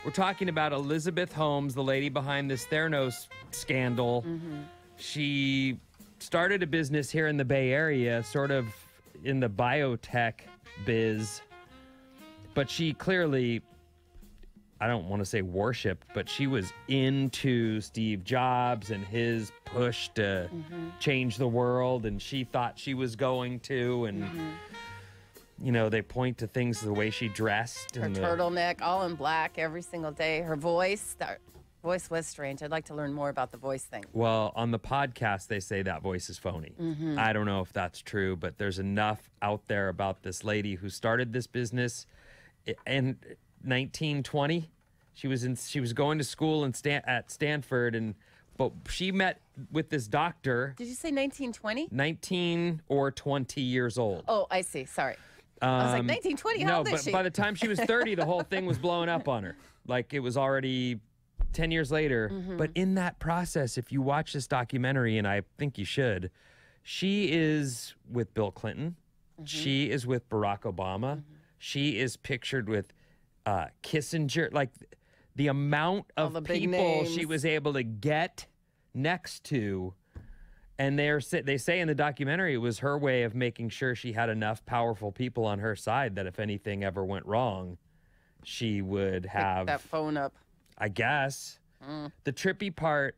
We're talking about Elizabeth Holmes, the lady behind this Theranos scandal. She started a business here in the Bay Area, sort of in the biotech biz, but she clearly, I don't want to say worshipped, but she was into Steve Jobs and his push to change the world, and she thought she was going to, and you know, they point to things the way she dressed. Her turtleneck, all in black every single day. Her voice, that voice was strange. I'd like to learn more about the voice thing. Well, on the podcast, they say that voice is phony. I don't know if that's true, but there's enough out there about this lady who started this business in 1920. She was going to school at Stanford, but she met with this doctor. Did you say 1920? 19 or 20 years old. Oh, I see. Sorry. I was like, 1920, how old is she? No, but by the time she was 30, the whole thing was blowing up on her. Like, it was already 10 years later. But in that process, if you watch this documentary, and I think you should, she is with Bill Clinton. She is with Barack Obama. She is pictured with Kissinger. Like, the amount of people she was able to get next to. And they say in the documentary it was her way of making sure she had enough powerful people on her side that if anything ever went wrong, she would have... Pick that phone up. I guess. The trippy part...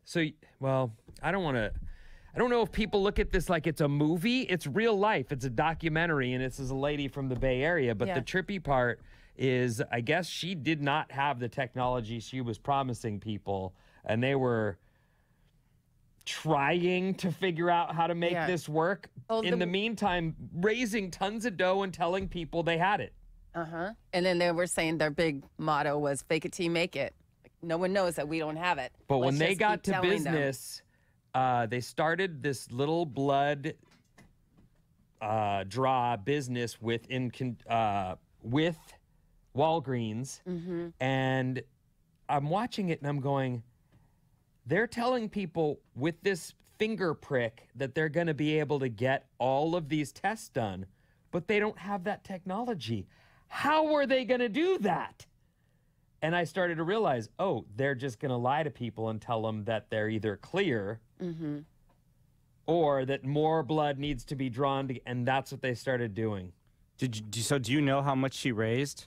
So, well, I don't know if people look at this like it's a movie. It's real life. It's a documentary, and this is a lady from the Bay Area. But the trippy part is, I guess she did not have the technology she was promising people, and they were trying to figure out how to make this work. In the meantime, raising tons of dough and telling people they had it. And then they were saying their big motto was fake it till you make it. Like, no one knows that we don't have it. But when they got to business, they started this little blood draw business with Walgreens. And I'm watching it and I'm going, they're telling people with this finger prick that they're going to be able to get all of these tests done, but they don't have that technology. How are they going to do that? And I started to realize, oh, they're just going to lie to people and tell them that they're either clear or that more blood needs to be drawn, and that's what they started doing. So do you know how much she raised?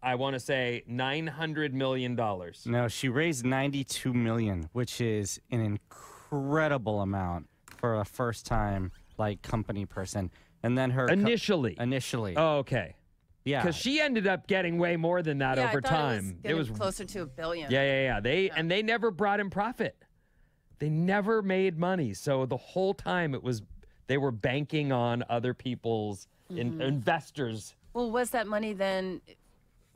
I want to say $900 million. No, she raised $92 million, which is an incredible amount for a first-time company person. And then her initially. Oh, okay. Yeah, because she ended up getting way more than that over time. It was closer to $1 billion. Yeah. They never brought in profit. They never made money. So the whole time they were banking on other people's investors. Well, was that money then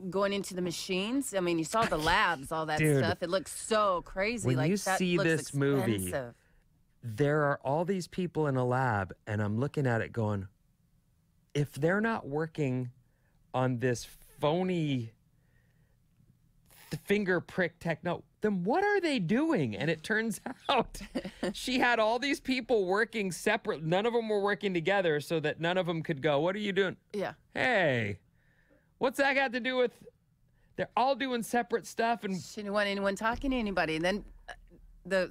going into the machines? I mean, you saw the labs, all that stuff. It looks so crazy. When you see this movie, there are all these people in a lab, and I'm looking at it going, if they're not working on this phony finger prick techno, then what are they doing? And it turns out she had all these people working separate. None of them were working together so that none of them could go, what are you doing? Yeah. Hey, what's that got to do with... They're all doing separate stuff. And she didn't want anyone talking to anybody. And then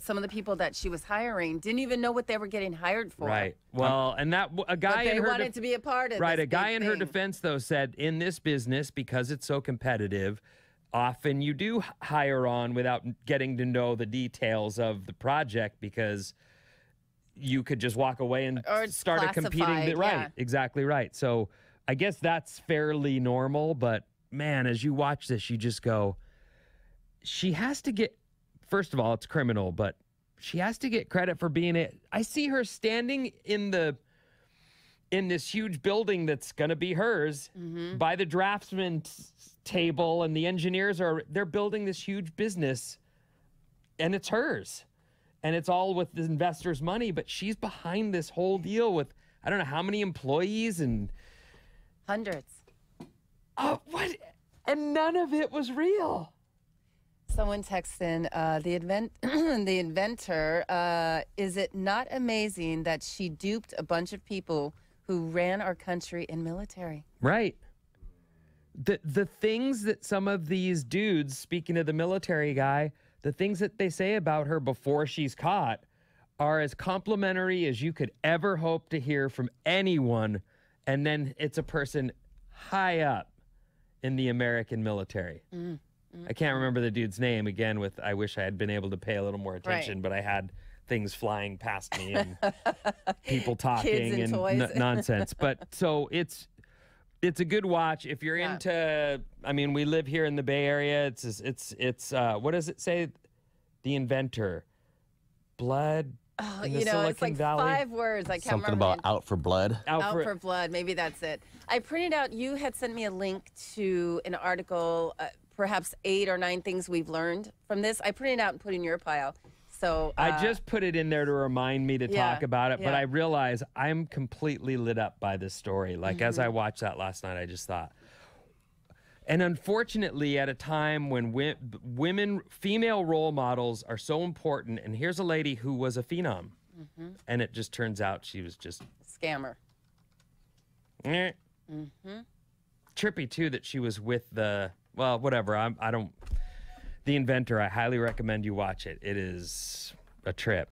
some of the people that she was hiring didn't even know what they were getting hired for. Right. Well, and that a guy in her wanted to be a part of a guy in her defense, though, said in this business, because it's so competitive, often you do hire on without getting to know the details of the project because you could just walk away and start a competing. Right. Exactly right. So I guess that's fairly normal. But man, as you watch this, you just go, she has to get. First of all, it's criminal, but she has to get credit for being it. I see her standing in this huge building that's going to be hers by the draftsman's table, and the engineers they're building this huge business, and it's hers, and it's all with the investors' money, but she's behind this whole deal with, I don't know how many employees and hundreds. Oh, what? And none of it was real. Someone texted in, the inventor, is it not amazing that she duped a bunch of people who ran our country in military? Right. the things that some of these dudes, speaking of the military guy, the things that they say about her before she's caught are as complimentary as you could ever hope to hear from anyone. And then it's a person high up in the American military. I can't remember the dude's name again. I wish I had been able to pay a little more attention, but I had things flying past me and people talking and nonsense. But so it's a good watch if you're into. I mean, we live here in the Bay Area. It's what does it say? The Inventor, Blood. Oh, in the it's Silicon like Valley. 5 words. I can't Something remember. about Out for Blood. Out for Blood. Maybe that's it. I printed out. You had sent me a link to an article, perhaps 8 or 9 things we've learned from this. I printed out and put in your pile. So I just put it in there to remind me to talk about it, but I yeah. realize I'm completely lit up by this story. Like as I watched that last night, I just thought. And unfortunately, at a time when women, female role models are so important, and here's a lady who was a phenom, and it just turns out she was just scammer. Trippy too that she was with the whatever. I don't. The Inventor. I highly recommend you watch it. It is a trip.